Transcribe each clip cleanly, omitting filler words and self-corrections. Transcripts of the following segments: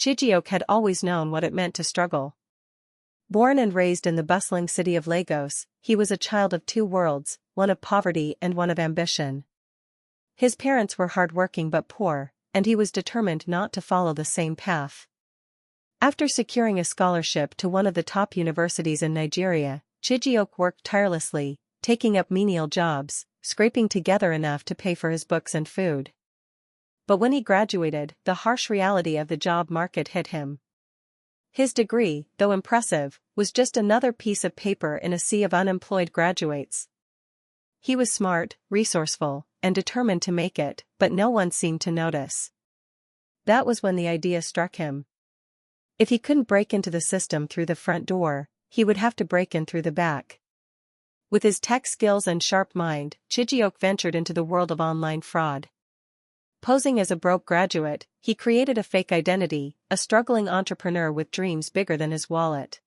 Chijioke had always known what it meant to struggle. Born and raised in the bustling city of Lagos, he was a child of two worlds, one of poverty and one of ambition. His parents were hardworking but poor, and he was determined not to follow the same path. After securing a scholarship to one of the top universities in Nigeria, Chijioke worked tirelessly, taking up menial jobs, scraping together enough to pay for his books and food. But when he graduated, the harsh reality of the job market hit him. His degree, though impressive, was just another piece of paper in a sea of unemployed graduates. He was smart, resourceful, and determined to make it, but no one seemed to notice. That was when the idea struck him. If he couldn't break into the system through the front door, he would have to break in through the back. With his tech skills and sharp mind, Chijioke ventured into the world of online fraud. Posing as a broke graduate, he created a fake identity, a struggling entrepreneur with dreams bigger than his wallet.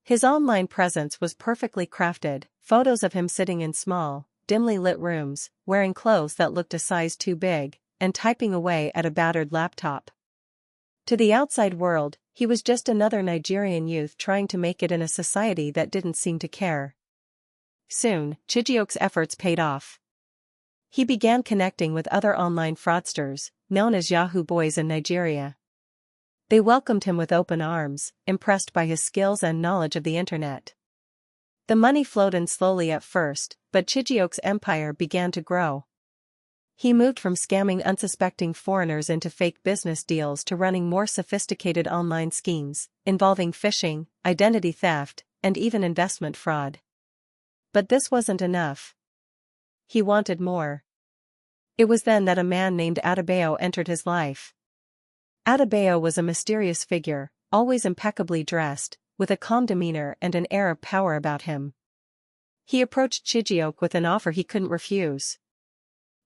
His online presence was perfectly crafted, photos of him sitting in small, dimly lit rooms, wearing clothes that looked a size too big, and typing away at a battered laptop. To the outside world, he was just another Nigerian youth trying to make it in a society that didn't seem to care. Soon, Chijioke's efforts paid off. He began connecting with other online fraudsters, known as Yahoo Boys in Nigeria. They welcomed him with open arms, impressed by his skills and knowledge of the internet. The money flowed in slowly at first, but Chijioke's empire began to grow. He moved from scamming unsuspecting foreigners into fake business deals to running more sophisticated online schemes, involving phishing, identity theft, and even investment fraud. But this wasn't enough. He wanted more. It was then that a man named Adebayo entered his life. Adebayo was a mysterious figure, always impeccably dressed, with a calm demeanor and an air of power about him. He approached Chijioke with an offer he couldn't refuse.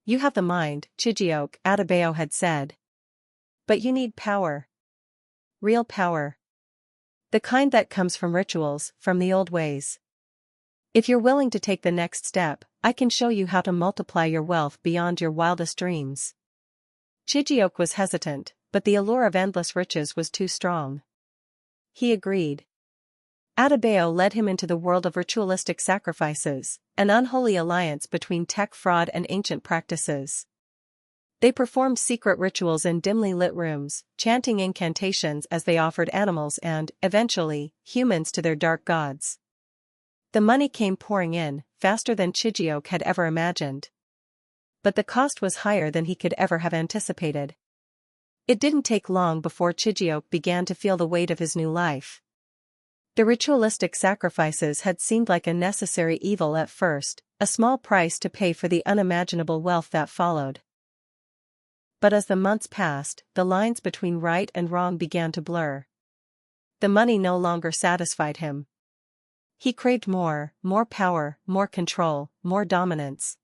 "You have the mind, Chijioke," Adebayo had said. "But you need power. Real power. The kind that comes from rituals, from the old ways. If you're willing to take the next step, I can show you how to multiply your wealth beyond your wildest dreams." Chijioke was hesitant, but the allure of endless riches was too strong. He agreed. Adebayo led him into the world of ritualistic sacrifices, an unholy alliance between tech fraud and ancient practices. They performed secret rituals in dimly lit rooms, chanting incantations as they offered animals and, eventually, humans to their dark gods. The money came pouring in, faster than Chijioke had ever imagined. But the cost was higher than he could ever have anticipated. It didn't take long before Chijioke began to feel the weight of his new life. The ritualistic sacrifices had seemed like a necessary evil at first, a small price to pay for the unimaginable wealth that followed. But as the months passed, the lines between right and wrong began to blur. The money no longer satisfied him. He craved more power, more control, more dominance.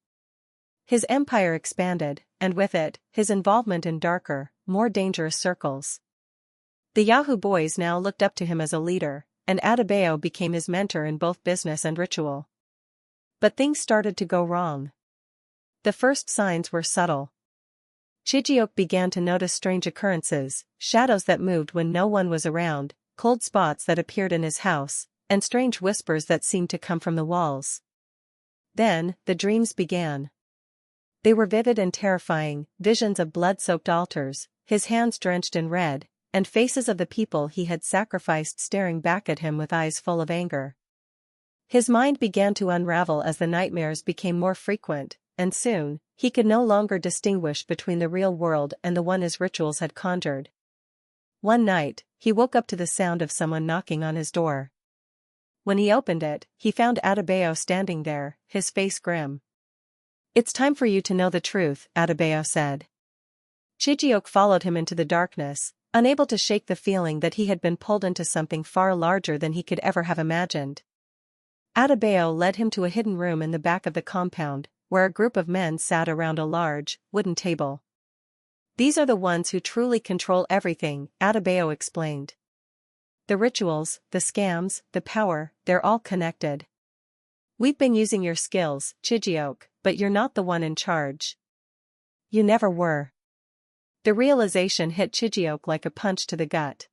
His empire expanded, and with it, his involvement in darker, more dangerous circles. The Yahoo Boys now looked up to him as a leader, and Adebayo became his mentor in both business and ritual. But things started to go wrong. The first signs were subtle. Chijioke began to notice strange occurrences, shadows that moved when no one was around, cold spots that appeared in his house, and strange whispers that seemed to come from the walls. Then, the dreams began. They were vivid and terrifying, visions of blood-soaked altars, his hands drenched in red, and faces of the people he had sacrificed staring back at him with eyes full of anger. His mind began to unravel as the nightmares became more frequent, and soon, he could no longer distinguish between the real world and the one his rituals had conjured. One night, he woke up to the sound of someone knocking on his door. When he opened it, he found Adebayo standing there, his face grim. "It's time for you to know the truth," Adebayo said. Chijioke followed him into the darkness, unable to shake the feeling that he had been pulled into something far larger than he could ever have imagined. Adebayo led him to a hidden room in the back of the compound, where a group of men sat around a large, wooden table. "These are the ones who truly control everything," Adebayo explained. "The rituals, the scams, the power, they're all connected. We've been using your skills, Chijioke, but you're not the one in charge. You never were. The realization hit Chijioke like a punch to the gut.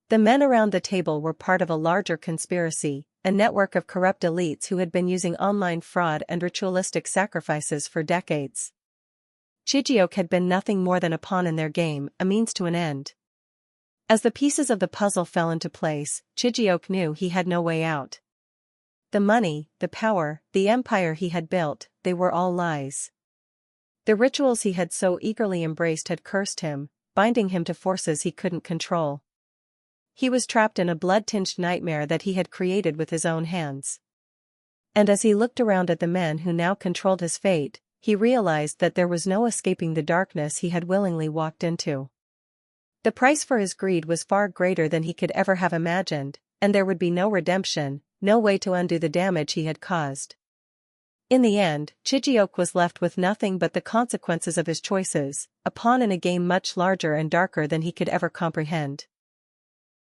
The men around the table were part of a larger conspiracy, a network of corrupt elites who had been using online fraud and ritualistic sacrifices for decades. Chijioke had been nothing more than a pawn in their game, a means to an end. As the pieces of the puzzle fell into place, Chijioke knew he had no way out. The money, the power, the empire he had built, they were all lies. The rituals he had so eagerly embraced had cursed him, binding him to forces he couldn't control. He was trapped in a blood-tinged nightmare that he had created with his own hands. And as he looked around at the men who now controlled his fate, he realized that there was no escaping the darkness he had willingly walked into. The price for his greed was far greater than he could ever have imagined, and there would be no redemption, no way to undo the damage he had caused. In the end, Chijioke was left with nothing but the consequences of his choices, a pawn in a game much larger and darker than he could ever comprehend.